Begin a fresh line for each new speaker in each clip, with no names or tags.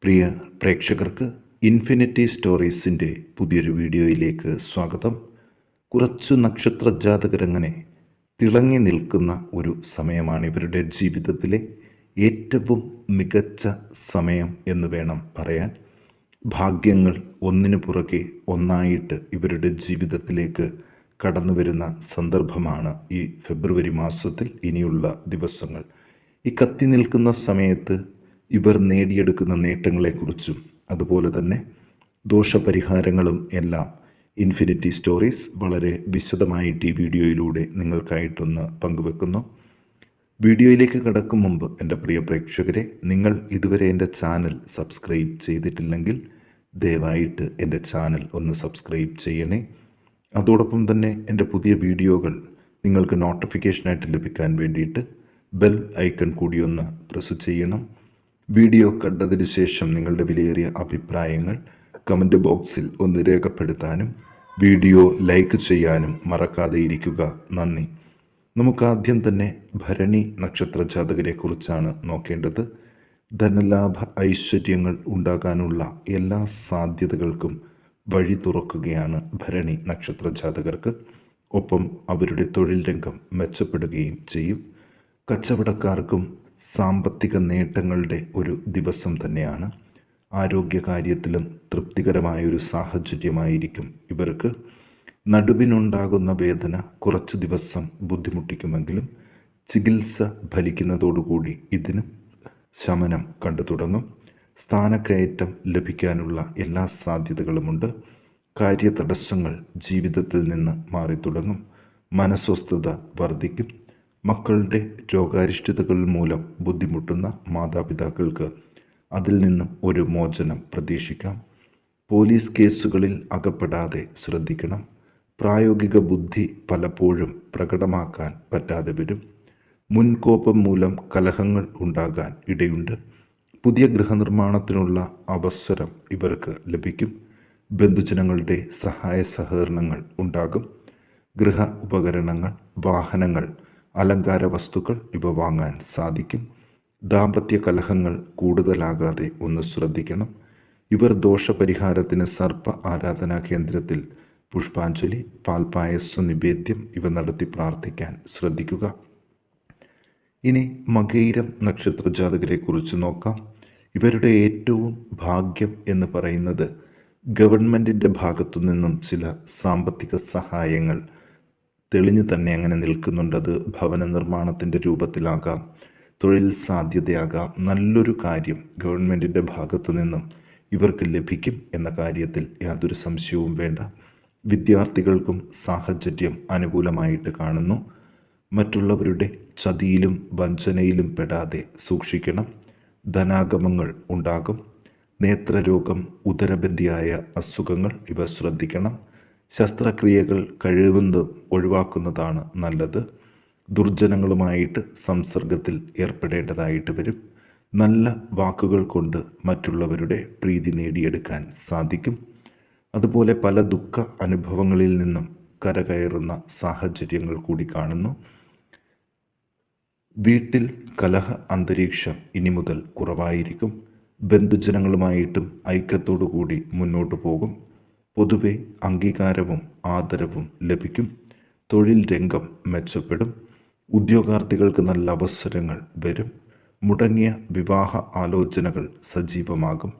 പ്രിയ പ്രേക്ഷകർക്ക് ഇൻഫിനിറ്റി സ്റ്റോറീസിൻ്റെ പുതിയൊരു വീഡിയോയിലേക്ക് സ്വാഗതം. കുറച്ചു നക്ഷത്ര ജാതകരങ്ങനെ തിളങ്ങി നിൽക്കുന്ന ഒരു സമയമാണ്. ഇവരുടെ ജീവിതത്തിലെ ഏറ്റവും മികച്ച സമയം എന്ന് വേണം പറയാൻ. ഭാഗ്യങ്ങൾ ഒന്നിനു പുറകെ ഒന്നായിട്ട് ഇവരുടെ ജീവിതത്തിലേക്ക് കടന്നു വരുന്ന സന്ദർഭമാണ് ഈ ഫെബ്രുവരി മാസത്തിൽ ഇനിയുള്ള ദിവസങ്ങൾ. ഈ കത്തി നിൽക്കുന്ന സമയത്ത് ഇവർ നേടിയെടുക്കുന്ന നേട്ടങ്ങളെക്കുറിച്ചും അതുപോലെ തന്നെ ദോഷപരിഹാരങ്ങളും എല്ലാം ഇൻഫിനിറ്റി സ്റ്റോറീസ് വളരെ വിശദമായിട്ട് ഈ വീഡിയോയിലൂടെ നിങ്ങൾക്കായിട്ടൊന്ന് പങ്കുവെക്കുന്നു. വീഡിയോയിലേക്ക് കടക്കും മുമ്പ് എൻ്റെ പ്രിയ പ്രേക്ഷകരെ, നിങ്ങൾ ഇതുവരെ എൻ്റെ ചാനൽ സബ്സ്ക്രൈബ് ചെയ്തിട്ടില്ലെങ്കിൽ ദയവായിട്ട് എൻ്റെ ചാനൽ ഒന്ന് സബ്സ്ക്രൈബ് ചെയ്യണേ. അതോടൊപ്പം തന്നെ എൻ്റെ പുതിയ വീഡിയോകൾ നിങ്ങൾക്ക് നോട്ടിഫിക്കേഷനായിട്ട് ലഭിക്കാൻ വേണ്ടിയിട്ട് ബെൽ ഐക്കൺ കൂടി ഒന്ന് പ്രസ് ചെയ്യണം. വീഡിയോ കണ്ടതിന് ശേഷം നിങ്ങളുടെ വിലയേറിയ അഭിപ്രായങ്ങൾ കമൻറ്റ് ബോക്സിൽ ഒന്ന് രേഖപ്പെടുത്താനും വീഡിയോ ലൈക്ക് ചെയ്യാനും മറക്കാതെ ഇരിക്കുക. നന്ദി. നമുക്കാദ്യം തന്നെ ഭരണി നക്ഷത്ര ജാതകരെക്കുറിച്ചാണ് നോക്കേണ്ടത്. ധനലാഭ ഐശ്വര്യങ്ങൾ ഉണ്ടാകാനുള്ള എല്ലാ സാധ്യതകൾക്കും വഴി തുറക്കുകയാണ് ഭരണി നക്ഷത്ര ജാതകർക്ക്. ഒപ്പം അവരുടെ തൊഴിൽ രംഗം മെച്ചപ്പെടുകയും ചെയ്യും. കച്ചവടക്കാർക്കും സാമ്പത്തിക നേട്ടങ്ങളുടെ ഒരു ദിവസം തന്നെയാണ്. ആരോഗ്യകാര്യത്തിലും തൃപ്തികരമായൊരു സാഹചര്യമായിരിക്കും ഇവർക്ക്. നടുവിനുണ്ടാകുന്ന വേദന കുറച്ച് ദിവസം ബുദ്ധിമുട്ടിക്കുമെങ്കിലും ചികിത്സ ഫലിക്കുന്നതോടുകൂടി ഇതിന് ശമനം കണ്ടു തുടങ്ങും. സ്ഥാനക്കയറ്റം ലഭിക്കാനുള്ള എല്ലാ സാധ്യതകളുമുണ്ട്. കാര്യതടസ്സങ്ങൾ ജീവിതത്തിൽ നിന്ന് മാറി തുടങ്ങും. മനസ്വസ്ഥത വർദ്ധിക്കും. മക്കളുടെ രോഗാരിഷ്ടതകൾ മൂലം ബുദ്ധിമുട്ടുന്ന മാതാപിതാക്കൾക്ക് അതിൽ നിന്നും ഒരു മോചനം പ്രതീക്ഷിക്കാം. പോലീസ് കേസുകളിൽ അകപ്പെടാതെ ശ്രദ്ധിക്കണം. പ്രായോഗിക ബുദ്ധി പലപ്പോഴും പ്രകടമാക്കാൻ പറ്റാതെ വരും. മുൻകോപം മൂലം കലഹങ്ങൾ ഉണ്ടാകാൻ ഇടയുണ്ട്. പുതിയ ഗൃഹനിർമ്മാണത്തിനുള്ള അവസരം ഇവർക്ക് ലഭിക്കും. ബന്ധുജനങ്ങളുടെ സഹായ സഹകരണങ്ങൾ ഉണ്ടാകും. ഗൃഹ ഉപകരണങ്ങൾ, വാഹനങ്ങൾ, അലങ്കാര വസ്തുക്കൾ ഇവ വാങ്ങാൻ സാധിക്കും. ദാമ്പത്യ കലഹങ്ങൾ കൂടുതലാകാതെ ഒന്ന് ശ്രദ്ധിക്കണം. ഇവർ ദോഷപരിഹാരത്തിന് സർപ്പ ആരാധനാ കേന്ദ്രത്തിൽ പുഷ്പാഞ്ജലി, പാൽപായസ നിവേദ്യം ഇവ നടത്തി പ്രാർത്ഥിക്കാൻ ശ്രദ്ധിക്കുക. ഇനി മകയിരം നക്ഷത്ര ജാതകരെക്കുറിച്ച് നോക്കാം. ഇവരുടെ ഏറ്റവും ഭാഗ്യം എന്ന് പറയുന്നത് ഗവൺമെൻറ്റിൻ്റെ ഭാഗത്തു നിന്നും ചില സാമ്പത്തിക സഹായങ്ങൾ തെളിഞ്ഞു തന്നെ അങ്ങനെ നിൽക്കുന്നുണ്ട്. അത് ഭവന നിർമ്മാണത്തിൻ്റെ രൂപത്തിലാകാം, തൊഴിൽ സാധ്യതയാകാം. നല്ലൊരു കാര്യം ഗവൺമെൻറ്റിൻ്റെ ഭാഗത്തു നിന്നും ഇവർക്ക് ലഭിക്കും എന്ന കാര്യത്തിൽ യാതൊരു സംശയവും വേണ്ട. വിദ്യാർത്ഥികൾക്കും സാഹചര്യം അനുകൂലമായിട്ട് കാണുന്നു. മറ്റുള്ളവരുടെ ചതിയിലും വഞ്ചനയിലും പെടാതെ സൂക്ഷിക്കണം. ധനാഗമങ്ങൾ ഉണ്ടാകും. നേത്രരോഗം, ഉദരബന്ധിയായ അസുഖങ്ങൾ ഇവ ശ്രദ്ധിക്കണം. ശസ്ത്രക്രിയകൾ കഴിവുന്നതും ഒഴിവാക്കുന്നതാണ് നല്ലത്. ദുർജനങ്ങളുമായിട്ട് സംസർഗത്തിൽ ഏർപ്പെടേണ്ടതായിട്ട് വരും. നല്ല വാക്കുകൾ കൊണ്ട് മറ്റുള്ളവരുടെ പ്രീതി നേടിയെടുക്കാൻ സാധിക്കും. അതുപോലെ പല ദുഃഖ അനുഭവങ്ങളിൽ നിന്നും കരകയറുന്ന സാഹചര്യങ്ങൾ കൂടി കാണുന്നു. വീട്ടിൽ കലഹ അന്തരീക്ഷം ഇനി മുതൽ കുറവായിരിക്കും. ബന്ധുജനങ്ങളുമായിട്ടും ഐക്യത്തോടു കൂടി മുന്നോട്ട് പോകും. പൊതുവെ അംഗീകാരവും ആദരവും ലഭിക്കും. തൊഴിൽ രംഗം മെച്ചപ്പെടും. ഉദ്യോഗാർത്ഥികൾക്ക് നല്ല അവസരങ്ങൾ വരും. മുടങ്ങിയ വിവാഹ ആലോചനകൾ സജീവമാകും.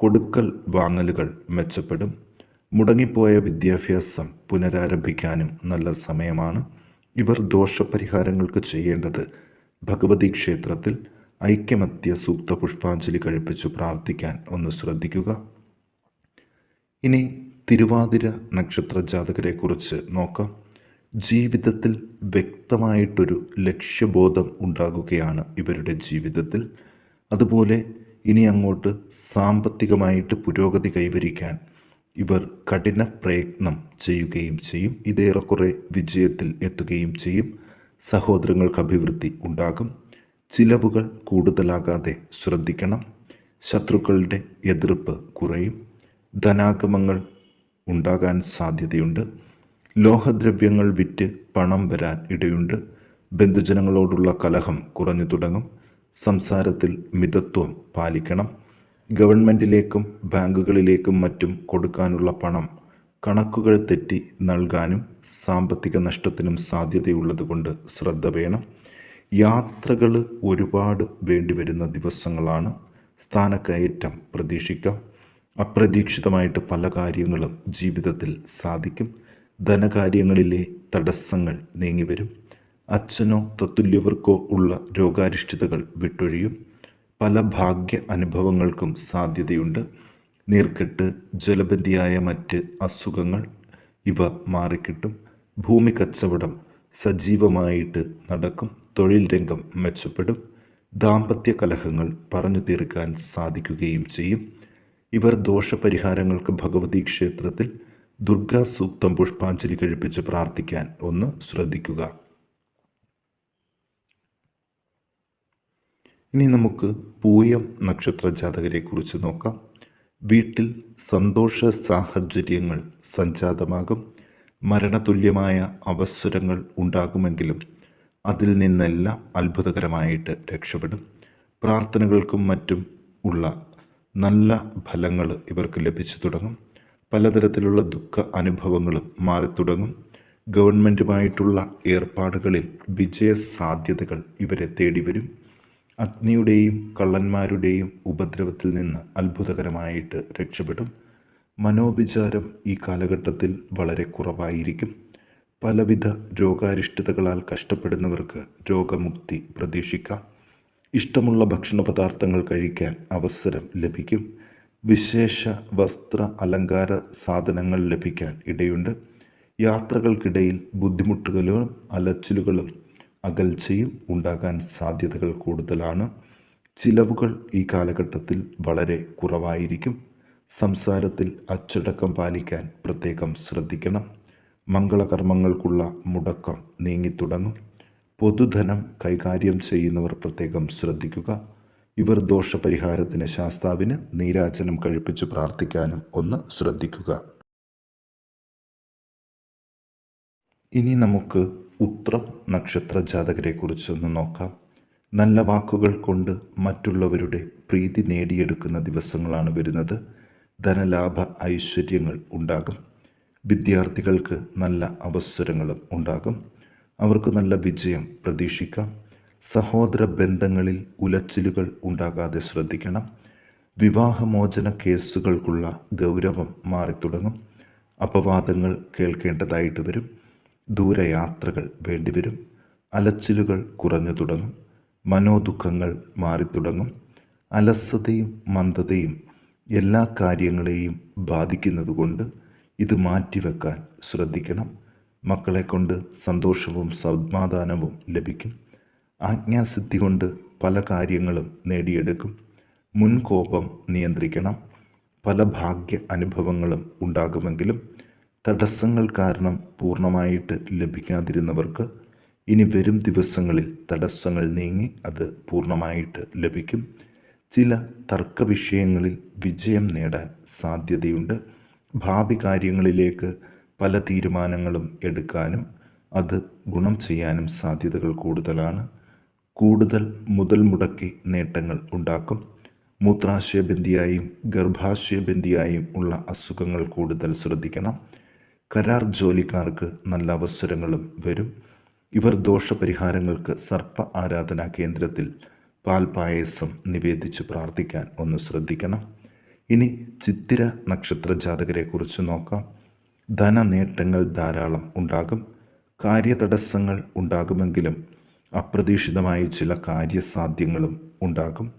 കൊടുക്കൽ വാങ്ങലുകൾ മെച്ചപ്പെടും. മുടങ്ങിപ്പോയ വിദ്യാഭ്യാസം പുനരാരംഭിക്കാനും നല്ല സമയമാണ്. ഇവർ ദോഷപരിഹാരങ്ങൾക്ക് ചെയ്യേണ്ടത് ഭഗവതി ക്ഷേത്രത്തിൽ ഐക്യമത്യ സൂക്ത പുഷ്പാഞ്ജലി കഴിപ്പിച്ചു പ്രാർത്ഥിക്കാൻ ഒന്ന് ശ്രദ്ധിക്കുക. ഇനി തിരുവാതിര നക്ഷത്ര ജാതകരെക്കുറിച്ച് നോക്കാം. ജീവിതത്തിൽ വ്യക്തമായിട്ടൊരു ലക്ഷ്യബോധം ഉണ്ടാകുകയാണ് ഇവരുടെ ജീവിതത്തിൽ. അതുപോലെ ഇനി അങ്ങോട്ട് സാമ്പത്തികമായിട്ട് പുരോഗതി കൈവരിക്കാൻ ഇവർ കഠിന പ്രയത്നം ചെയ്യുകയും ചെയ്യും. ഇതേറെക്കുറെ വിജയത്തിൽ എത്തുകയും ചെയ്യും. സഹോദരങ്ങൾക്ക് അഭിവൃദ്ധി ഉണ്ടാകും. ചിലവുകൾ കൂടുതലാകാതെ ശ്രദ്ധിക്കണം. ശത്രുക്കളുടെ എതിർപ്പ് കുറയും. ധനാഗമങ്ങൾ ഉണ്ടാകാൻ സാധ്യതയുണ്ട്. ലോഹദ്രവ്യങ്ങൾ വിറ്റ് പണം വരാൻ ഇടയുണ്ട്. ബന്ധുജനങ്ങളോടുള്ള കലഹം കുറഞ്ഞു തുടങ്ങും. സംസാരത്തിൽ മിതത്വം പാലിക്കണം. ഗവൺമെൻറ്റിലേക്കും ബാങ്കുകളിലേക്കും മറ്റും കൊടുക്കാനുള്ള പണം കണക്കുകൾ തെറ്റി നൽകാനും സാമ്പത്തിക നഷ്ടത്തിനും സാധ്യതയുള്ളതുകൊണ്ട് ശ്രദ്ധ വേണം. യാത്രകൾ ഒരുപാട് വേണ്ടിവരുന്ന ദിവസങ്ങളാണ്. സ്ഥാനക്കയറ്റം പ്രതീക്ഷിക്കാം. അപ്രതീക്ഷിതമായിട്ട് പല കാര്യങ്ങളും ജീവിതത്തിൽ സാധിക്കും. ധനകാര്യങ്ങളിലെ തടസ്സങ്ങൾ നീങ്ങിവരും. അച്ഛനോ തത്തുല്യവർക്കോ ഉള്ള രോഗാരിഷ്ഠതകൾ വിട്ടൊഴിയും. പല ഭാഗ്യ അനുഭവങ്ങൾക്കും സാധ്യതയുണ്ട്. നീർക്കെട്ട്, ജലബന്ധിയായ മറ്റ് അസുഖങ്ങൾ ഇവ മാറിക്കിട്ടും. ഭൂമി കച്ചവടം സജീവമായിട്ട് നടക്കും. തൊഴിൽ രംഗം മെച്ചപ്പെടും. ദാമ്പത്യ കലഹങ്ങൾ പറഞ്ഞു തീർക്കാൻ സാധിക്കുകയും ചെയ്യും. ഇവർ ദോഷപരിഹാരങ്ങൾക്ക് ഭഗവതി ക്ഷേത്രത്തിൽ ദുർഗാ സൂക്തം പുഷ്പാഞ്ജലി കഴിപ്പിച്ച് പ്രാർത്ഥിക്കാൻ ഒന്ന് ശ്രദ്ധിക്കുക. ഇനി നമുക്ക് പൂയം നക്ഷത്ര ജാതകരെക്കുറിച്ച് നോക്കാം. വീട്ടിൽ സന്തോഷ സാഹചര്യങ്ങൾ സംജാതമാകും. മരണതുല്യമായ അവസരങ്ങൾ ഉണ്ടാകുമെങ്കിലും അതിൽ നിന്നെല്ലാം അത്ഭുതകരമായിട്ട് രക്ഷപ്പെടും. പ്രാർത്ഥനകൾക്കും മറ്റും ഉള്ള നല്ല ഫലങ്ങൾ ഇവർക്ക് ലഭിച്ചു തുടങ്ങും. പലതരത്തിലുള്ള ദുഃഖ അനുഭവങ്ങളും മാറിത്തുടങ്ങും. ഗവൺമെൻറ്റുമായിട്ടുള്ള ഏർപ്പാടുകളിൽ വിജയ സാധ്യതകൾ ഇവരെ തേടി വരും. അഗ്നിയുടെയും കള്ളന്മാരുടെയും ഉപദ്രവത്തിൽ നിന്ന് അത്ഭുതകരമായിട്ട് രക്ഷപ്പെടും. മനോവിചാരം ഈ കാലഘട്ടത്തിൽ വളരെ കുറവായിരിക്കും. പലവിധ രോഗാരിഷ്ഠതകളാൽ കഷ്ടപ്പെടുന്നവർക്ക് രോഗമുക്തി പ്രതീക്ഷിക്കാം. ഇഷ്ടമുള്ള ഭക്ഷണ പദാർത്ഥങ്ങൾ കഴിക്കാൻ അവസരം ലഭിക്കും. വിശേഷ വസ്ത്ര അലങ്കാര സാധനങ്ങൾ ലഭിക്കാൻ ഇടയുണ്ട്. യാത്രകൾക്കിടയിൽ ബുദ്ധിമുട്ടുകളും അലച്ചിലുകളും അകൽച്ചയും ഉണ്ടാകാൻ സാധ്യതകൾ കൂടുതലാണ്. ചിലവുകൾ ഈ കാലഘട്ടത്തിൽ വളരെ കുറവായിരിക്കും. സംസാരത്തിൽ അച്ചടക്കം പാലിക്കാൻ പ്രത്യേകം ശ്രദ്ധിക്കണം. മംഗളകർമ്മങ്ങൾക്കുള്ള മുടക്കം നീങ്ങിത്തുടങ്ങും. പൊതുധനം കൈകാര്യം ചെയ്യുന്നവർ പ്രത്യേകം ശ്രദ്ധിക്കുക. ഇവർ ദോഷപരിഹാരത്തിന് ശാസ്താവിന് നീരാജനം കഴിപ്പിച്ച് പ്രാർത്ഥിക്കാനും ഒന്ന് ശ്രദ്ധിക്കുക. ഇനി നമുക്ക് ഉത്രം നക്ഷത്ര ജാതകരെക്കുറിച്ചൊന്ന് നോക്കാം. നല്ല വാക്കുകൾ കൊണ്ട് മറ്റുള്ളവരുടെ പ്രീതി നേടിയെടുക്കുന്ന ദിവസങ്ങളാണ് വരുന്നത്. ധനലാഭ ഐശ്വര്യങ്ങൾ ഉണ്ടാകും. വിദ്യാർത്ഥികൾക്ക് നല്ല അവസരങ്ങളും ഉണ്ടാകും. അവർക്ക് നല്ല വിജയം പ്രതീക്ഷിക്കാം. സഹോദര ബന്ധങ്ങളിൽ ഉലച്ചിലുകൾ ഉണ്ടാകാതെ ശ്രദ്ധിക്കണം. വിവാഹമോചന കേസുകൾക്കുള്ള ഗൗരവം മാറിത്തുടങ്ങും. അപവാദങ്ങൾ കേൾക്കേണ്ടതായിട്ട് വരും. ദൂരയാത്രകൾ വേണ്ടിവരും. അലച്ചിലുകൾ കുറഞ്ഞു തുടങ്ങും. മനോദുഃഖങ്ങൾ മാറിത്തുടങ്ങും. അലസതയും മന്ദതയും എല്ലാ കാര്യങ്ങളെയും ബാധിക്കുന്നതുകൊണ്ട് ഇത് മാറ്റിവെക്കാൻ ശ്രദ്ധിക്കണം. മക്കളെ കൊണ്ട് സന്തോഷവും സമാധാനവും ലഭിക്കും. ആജ്ഞാസിദ്ധി കൊണ്ട് പല കാര്യങ്ങളും നേടിയെടുക്കും. മുൻകോപം നിയന്ത്രിക്കണം. പല ഭാഗ്യ അനുഭവങ്ങളും ഉണ്ടാകുമെങ്കിലും തടസ്സങ്ങൾ കാരണം പൂർണ്ണമായിട്ട് ലഭിക്കാതിരുന്നവർക്ക് ഇനി വരും ദിവസങ്ങളിൽ തടസ്സങ്ങൾ നീങ്ങി അത് പൂർണ്ണമായിട്ട് ലഭിക്കും. ചില തർക്ക വിഷയങ്ങളിൽ വിജയം നേടാൻ സാധ്യതയുണ്ട്. ഭാവി കാര്യങ്ങളിലേക്ക് പല തീരുമാനങ്ങളും എടുക്കാനും അത് ഗുണം ചെയ്യാനും സാധ്യതകൾ കൂടുതലാണ്. കൂടുതൽ മുതൽ മുടക്കി നേട്ടങ്ങൾ ഉണ്ടാക്കും. മൂത്രാശയബന്ധിയായും ഗർഭാശയബന്ധിയായും ഉള്ള അസുഖങ്ങൾ കൂടുതൽ ശ്രദ്ധിക്കണം. കരാർ ജോലിക്കാർക്ക് നല്ല അവസരങ്ങളും വരും. ഇവർ ദോഷപരിഹാരങ്ങൾക്ക് സർപ്പ ആരാധനാ കേന്ദ്രത്തിൽ പാൽപായസം നിവേദിച്ച് പ്രാർത്ഥിക്കാൻ ഒന്ന് ശ്രദ്ധിക്കണം. ഇനി ചിത്തിര നക്ഷത്ര ജാതകരെക്കുറിച്ച് നോക്കാം. ധനനേട്ടങ്ങൾ ധാരാളം ഉണ്ടാകും. കാര്യതടസ്സങ്ങൾ ഉണ്ടാകുമെങ്കിലും അപ്രതീക്ഷിതമായി ചില കാര്യസാധ്യങ്ങളും ഉണ്ടാകും.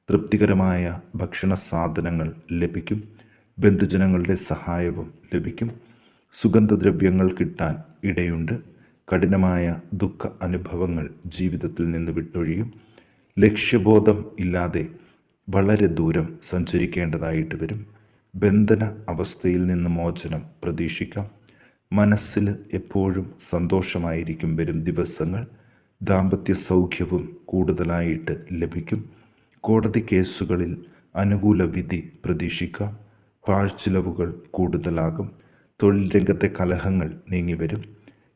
തൃപ്തികരമായ ഭക്ഷണ സാധനങ്ങൾ ലഭിക്കും. ബന്ധുജനങ്ങളുടെ സഹായവും ലഭിക്കും. സുഗന്ധദ്രവ്യങ്ങൾ കിട്ടാൻ ഇടയുണ്ട്. കഠിനമായ ദുഃഖ അനുഭവങ്ങൾ ജീവിതത്തിൽ നിന്ന് വിട്ടൊഴിയും. ലക്ഷ്യബോധം ഇല്ലാതെ വളരെ ദൂരം സഞ്ചരിക്കേണ്ടതായിട്ട് വരും. ബന്ധന അവസ്ഥയിൽ നിന്ന് മോചനം പ്രതീക്ഷിക്കാം. മനസ്സിൽ എപ്പോഴും സന്തോഷമായിരിക്കും വരും ദിവസങ്ങൾ. ദാമ്പത്യ സൗഖ്യവും കൂടുതലായിട്ട് ലഭിക്കും. കോടതി കേസുകളിൽ അനുകൂല വിധി പ്രതീക്ഷിക്കാം. പാഴ്ചിലവുകൾ കൂടുതലാകും. തൊഴിൽ രംഗത്തെ കലഹങ്ങൾ നീങ്ങിവരും.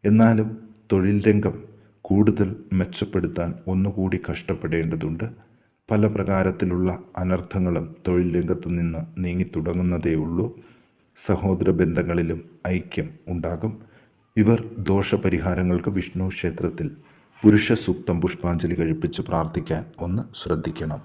എന്നാലും തൊഴിൽ രംഗം കൂടുതൽ മെച്ചപ്പെടുത്താൻ ഒന്നുകൂടി കഷ്ടപ്പെടേണ്ടതുണ്ട്. പല പ്രകാരത്തിലുള്ള അനർത്ഥങ്ങളും തൊഴിൽ രംഗത്തു നിന്ന് നീങ്ങിത്തുടങ്ങുന്നതേയുള്ളൂ. സഹോദര ബന്ധങ്ങളിലും ഐക്യം ഉണ്ടാകും. ഇവർ ദോഷപരിഹാരങ്ങൾക്ക് വിഷ്ണു ക്ഷേത്രത്തിൽ പുരുഷ സൂക്തം പുഷ്പാഞ്ജലി കഴിപ്പിച്ച് പ്രാർത്ഥിക്കാൻ ഒന്ന് ശ്രദ്ധിക്കണം.